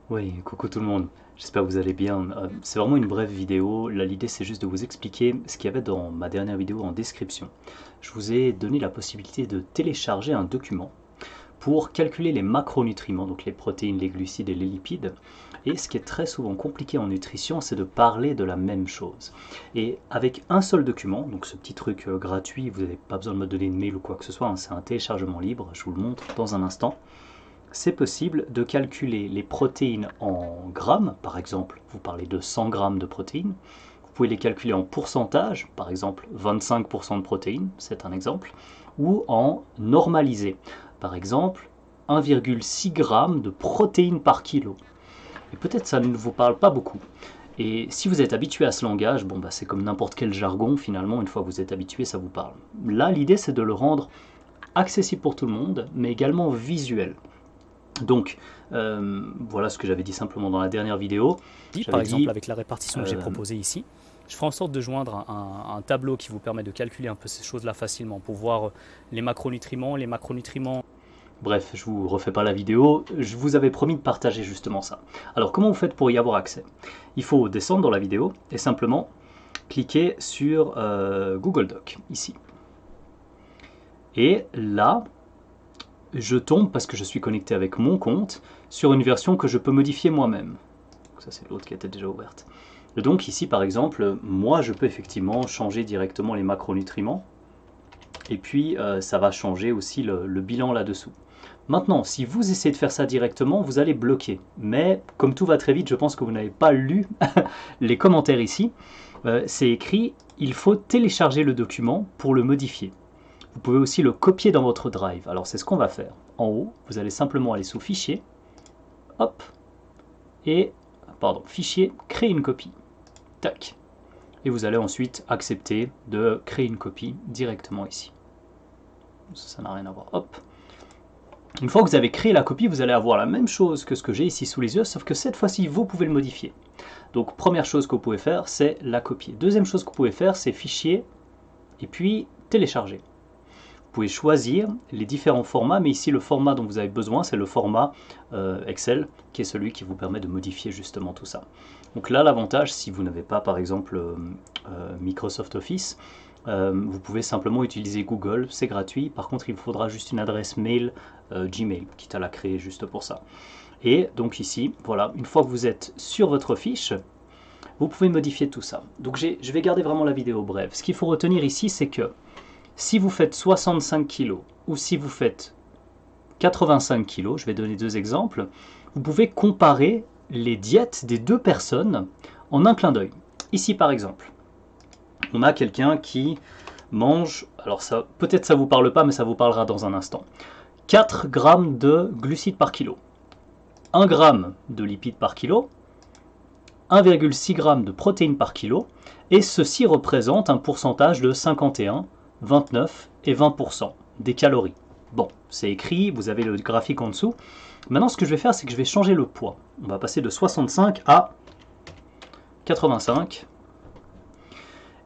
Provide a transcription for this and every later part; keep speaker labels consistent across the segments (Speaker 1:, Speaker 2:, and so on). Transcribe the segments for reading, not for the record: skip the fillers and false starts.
Speaker 1: Oui, coucou tout le monde, j'espère que vous allez bien. C'est vraiment une brève vidéo. Là, l'idée c'est juste de vous expliquer ce qu'il y avait dans ma dernière vidéo en description. Je vous ai donné la possibilité de télécharger un document pour calculer les macronutriments, donc les protéines, les glucides et les lipides. Et ce qui est très souvent compliqué en nutrition, c'est de parler de la même chose. Et avec un seul document, donc ce petit truc gratuit, vous n'avez pas besoin de me donner une mail ou quoi que ce soit, hein, c'est un téléchargement libre, je vous le montre dans un instant. C'est possible de calculer les protéines en grammes, par exemple, vous parlez de 100 grammes de protéines, vous pouvez les calculer en pourcentage, par exemple 25% de protéines, c'est un exemple, ou en normalisé, par exemple 1,6 g de protéines par kilo. Et peut-être ça ne vous parle pas beaucoup. Et si vous êtes habitué à ce langage, bon bah c'est comme n'importe quel jargon, finalement, une fois que vous êtes habitué, ça vous parle. Là, l'idée c'est de le rendre accessible pour tout le monde, mais également visuel. Donc, voilà ce que j'avais dit simplement dans la dernière vidéo.
Speaker 2: Par
Speaker 1: J'avais
Speaker 2: exemple,
Speaker 1: dit,
Speaker 2: avec la répartition que j'ai
Speaker 1: euh,
Speaker 2: proposée ici, je ferai en sorte de joindre un tableau qui vous permet de calculer un peu ces choses-là facilement pour voir les macronutriments.
Speaker 1: bref, je vous refais pas la vidéo, je vous avais promis de partager justement ça. Alors, comment vous faites pour y avoir accès? Il faut descendre dans la vidéo et simplement cliquer sur Google Doc, ici. Et là, je tombe, parce que je suis connecté avec mon compte, sur une version que je peux modifier moi-même. Ça, c'est l'autre qui était déjà ouverte. Et donc ici, par exemple, moi, je peux effectivement changer directement les macronutriments. Et puis, ça va changer aussi le bilan là-dessous. Maintenant, si vous essayez de faire ça directement, vous allez bloquer. Mais comme tout va très vite, je pense que vous n'avez pas lu les commentaires ici. C'est écrit, il faut télécharger le document pour le modifier. Vous pouvez aussi le copier dans votre Drive. Alors c'est ce qu'on va faire. En haut, vous allez simplement aller sous Fichier, hop, et, pardon, Fichier, créer une copie. Tac. Et vous allez ensuite accepter de créer une copie directement ici. Ça n'a rien à voir. Hop. Une fois que vous avez créé la copie, vous allez avoir la même chose que ce que j'ai ici sous les yeux, sauf que cette fois-ci, vous pouvez le modifier. Donc, première chose que vous pouvez faire, c'est la copier. Deuxième chose que vous pouvez faire, c'est Fichier, et puis télécharger. Vous pouvez choisir les différents formats, mais ici, le format dont vous avez besoin, c'est le format Excel, qui est celui qui vous permet de modifier justement tout ça. Donc là, l'avantage, si vous n'avez pas, par exemple, Microsoft Office, vous pouvez simplement utiliser Google, c'est gratuit. Par contre, il vous faudra juste une adresse mail Gmail, quitte à la créer juste pour ça. Et donc ici, voilà, une fois que vous êtes sur votre fiche, vous pouvez modifier tout ça. Donc je vais garder vraiment la vidéo brève. Ce qu'il faut retenir ici, c'est que si vous faites 65 kg ou si vous faites 85 kg, je vais donner deux exemples, vous pouvez comparer les diètes des deux personnes en un clin d'œil. Ici par exemple, on a quelqu'un qui mange, alors ça, peut-être ça vous parle pas, mais ça vous parlera dans un instant, 4 grammes de glucides par kilo, 1 gramme de lipides par kilo, 1,6 g de protéines par kilo, et ceci représente un pourcentage de 51, 29 et 20% des calories. Bon, c'est écrit, vous avez le graphique en dessous. Maintenant, ce que je vais faire, c'est que je vais changer le poids. On va passer de 65 à 85.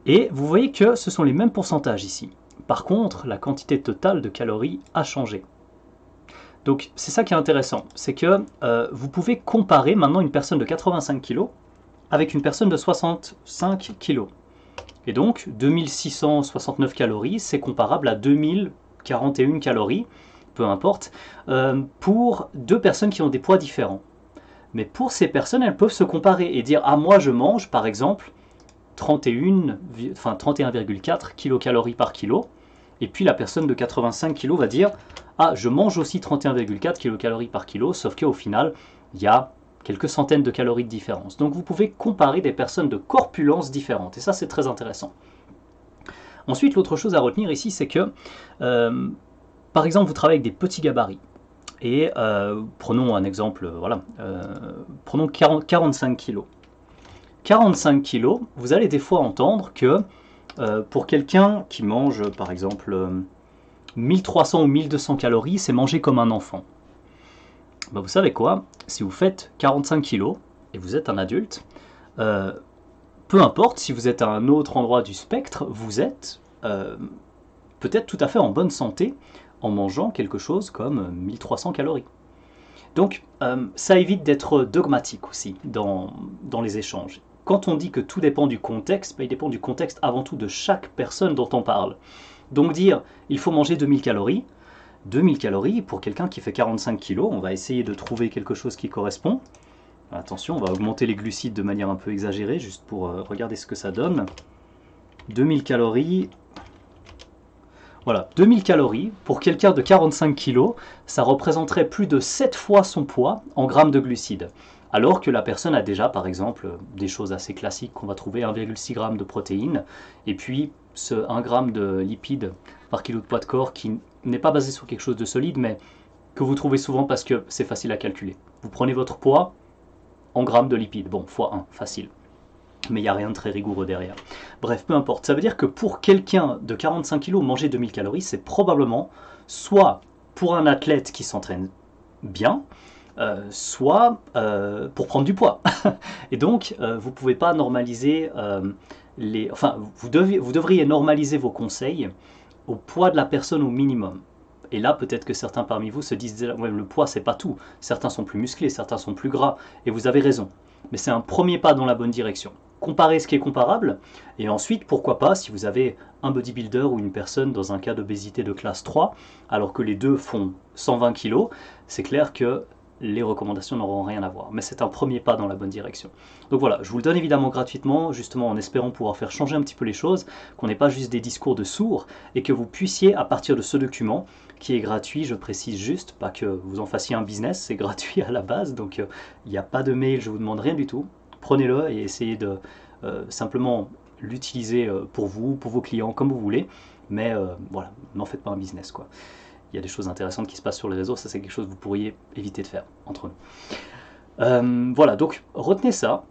Speaker 1: Et vous voyez que ce sont les mêmes pourcentages ici. Par contre, la quantité totale de calories a changé. Donc, c'est ça qui est intéressant. C'est que vous pouvez comparer maintenant une personne de 85 kg avec une personne de 65 kg. Et donc, 2669 calories, c'est comparable à 2041 calories, peu importe, pour deux personnes qui ont des poids différents. Mais pour ces personnes, elles peuvent se comparer et dire « Ah, moi, je mange, par exemple, 31,4 kilocalories par kilo. » Et puis la personne de 85 kg va dire « Ah, je mange aussi 31,4 kilocalories par kilo, sauf qu'au final, il y a quelques centaines de calories de différence. » Donc vous pouvez comparer des personnes de corpulence différentes. Et ça, c'est très intéressant. Ensuite, l'autre chose à retenir ici, c'est que, par exemple, vous travaillez avec des petits gabarits. Et prenons un exemple, prenons 45 kg. 45 kg, vous allez des fois entendre que pour quelqu'un qui mange, par exemple, 1300 ou 1200 calories, c'est manger comme un enfant. Ben, vous savez quoi? Si vous faites 45 kg et vous êtes un adulte, peu importe si vous êtes à un autre endroit du spectre, vous êtes peut-être tout à fait en bonne santé en mangeant quelque chose comme 1300 calories. Donc, ça évite d'être dogmatique aussi dans les échanges. Quand on dit que tout dépend du contexte, il dépend du contexte avant tout de chaque personne dont on parle. Donc dire, il faut manger 2000 calories, 2000 calories pour quelqu'un qui fait 45 kg, on va essayer de trouver quelque chose qui correspond. Attention, on va augmenter les glucides de manière un peu exagérée, juste pour regarder ce que ça donne. 2000 calories... Voilà, 2000 calories, pour quelqu'un de 45 kg, ça représenterait plus de 7 fois son poids en grammes de glucides. Alors que la personne a déjà, par exemple, des choses assez classiques qu'on va trouver, 1,6 g de protéines, et puis ce 1 g de lipides par kilo de poids de corps qui n'est pas basé sur quelque chose de solide, mais que vous trouvez souvent parce que c'est facile à calculer. Vous prenez votre poids en grammes de lipides, bon, x 1, facile. Mais il n'y a rien de très rigoureux derrière. Bref, peu importe. Ça veut dire que pour quelqu'un de 45 kg, manger 2000 calories, c'est probablement soit pour un athlète qui s'entraîne bien, soit pour prendre du poids. Et donc, vous ne pouvez pas normaliser Enfin, vous devriez normaliser vos conseils au poids de la personne au minimum. Et là, peut-être que certains parmi vous se disent ouais, le poids, c'est pas tout. Certains sont plus musclés, certains sont plus gras. Et vous avez raison. Mais c'est un premier pas dans la bonne direction. Comparez ce qui est comparable, et ensuite, pourquoi pas, si vous avez un bodybuilder ou une personne dans un cas d'obésité de classe 3, alors que les deux font 120 kg, c'est clair que les recommandations n'auront rien à voir. Mais c'est un premier pas dans la bonne direction. Donc voilà, je vous le donne évidemment gratuitement, justement en espérant pouvoir faire changer un petit peu les choses, qu'on n'ait pas juste des discours de sourds, et que vous puissiez, à partir de ce document, qui est gratuit, je précise juste, pas que vous en fassiez un business, c'est gratuit à la base, donc il n'y a pas de mail, je vous demande rien du tout. Prenez-le et essayez de simplement l'utiliser pour vous, pour vos clients, comme vous voulez. Mais voilà, n'en faites pas un business, quoi. Il y a des choses intéressantes qui se passent sur les réseaux, ça c'est quelque chose que vous pourriez éviter de faire entre nous. Voilà, donc retenez ça.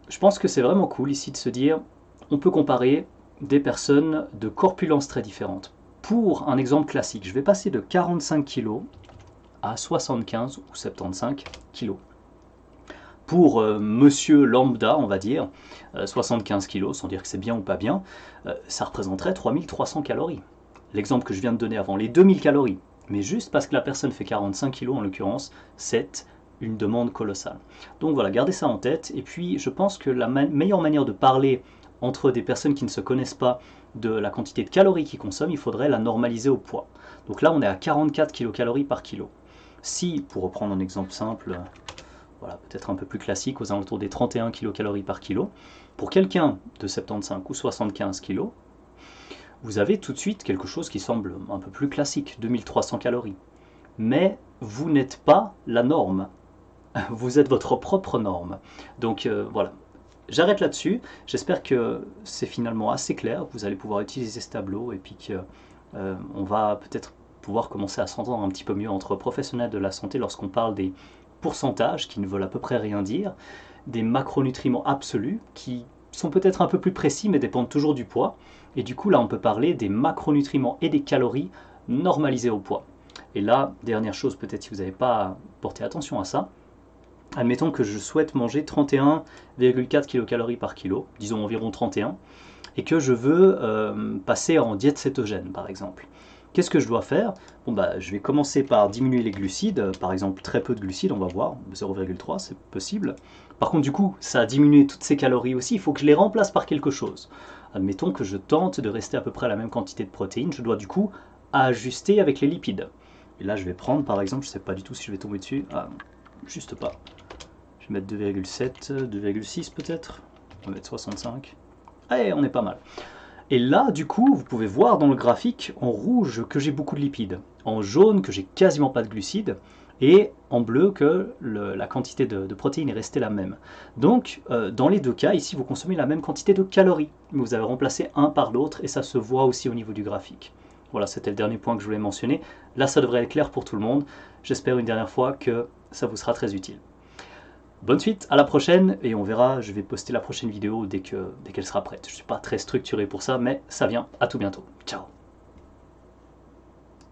Speaker 1: Je pense que c'est vraiment cool ici de se dire, on peut comparer des personnes de corpulence très différentes. Pour un exemple classique, je vais passer de 45 kg à 75 ou 75 kg. Pour monsieur lambda, on va dire, 75 kg, sans dire que c'est bien ou pas bien, ça représenterait 3300 calories. L'exemple que je viens de donner avant, les 2000 calories. Mais juste parce que la personne fait 45 kg en l'occurrence, c'est une demande colossale. Donc voilà, gardez ça en tête. Et puis, je pense que la meilleure manière de parler entre des personnes qui ne se connaissent pas de la quantité de calories qu'ils consomment, il faudrait la normaliser au poids. Donc là, on est à 44 kcal par kilo. Si, pour reprendre un exemple simple, voilà, peut-être un peu plus classique, aux alentours des 31 kcal par kilo, pour quelqu'un de 75 ou 75 kg, vous avez tout de suite quelque chose qui semble un peu plus classique, 2300 calories. Mais vous n'êtes pas la norme. Vous êtes votre propre norme. Donc voilà. J'arrête là-dessus. J'espère que c'est finalement assez clair. Vous allez pouvoir utiliser ce tableau et puis qu'on va peut-être pouvoir commencer à s'entendre un petit peu mieux entre professionnels de la santé lorsqu'on parle des pourcentages qui ne veulent à peu près rien dire, des macronutriments absolus qui sont peut-être un peu plus précis mais dépendent toujours du poids. Et du coup là on peut parler des macronutriments et des calories normalisées au poids. Et là, dernière chose peut-être si vous n'avez pas porté attention à ça, admettons que je souhaite manger 31,4 kcal par kilo, disons environ 31, et que je veux passer en diète cétogène par exemple. Qu'est-ce que je dois faire? Bon, bah, je vais commencer par diminuer les glucides, par exemple très peu de glucides, on va voir, 0,3 c'est possible. Par contre du coup, ça a diminué toutes ces calories aussi, il faut que je les remplace par quelque chose. Admettons que je tente de rester à peu près à la même quantité de protéines, je dois du coup ajuster avec les lipides. Et là je vais prendre par exemple, je ne sais pas du tout si je vais tomber dessus, juste pas. Je vais mettre 2,7, 2,6 peut-être, on va mettre 65. Allez, on est pas mal. Et là, du coup, vous pouvez voir dans le graphique en rouge que j'ai beaucoup de lipides, en jaune que j'ai quasiment pas de glucides, et en bleu que la quantité de protéines est restée la même. Donc, dans les deux cas, ici, vous consommez la même quantité de calories, mais vous avez remplacé un par l'autre, et ça se voit aussi au niveau du graphique. Voilà, c'était le dernier point que je voulais mentionner. Là, ça devrait être clair pour tout le monde. J'espère une dernière fois que ça vous sera très utile. Bonne suite, à la prochaine, et on verra, je vais poster la prochaine vidéo dès qu'elle sera prête. Je ne suis pas très structuré pour ça, mais ça vient, à tout bientôt. Ciao.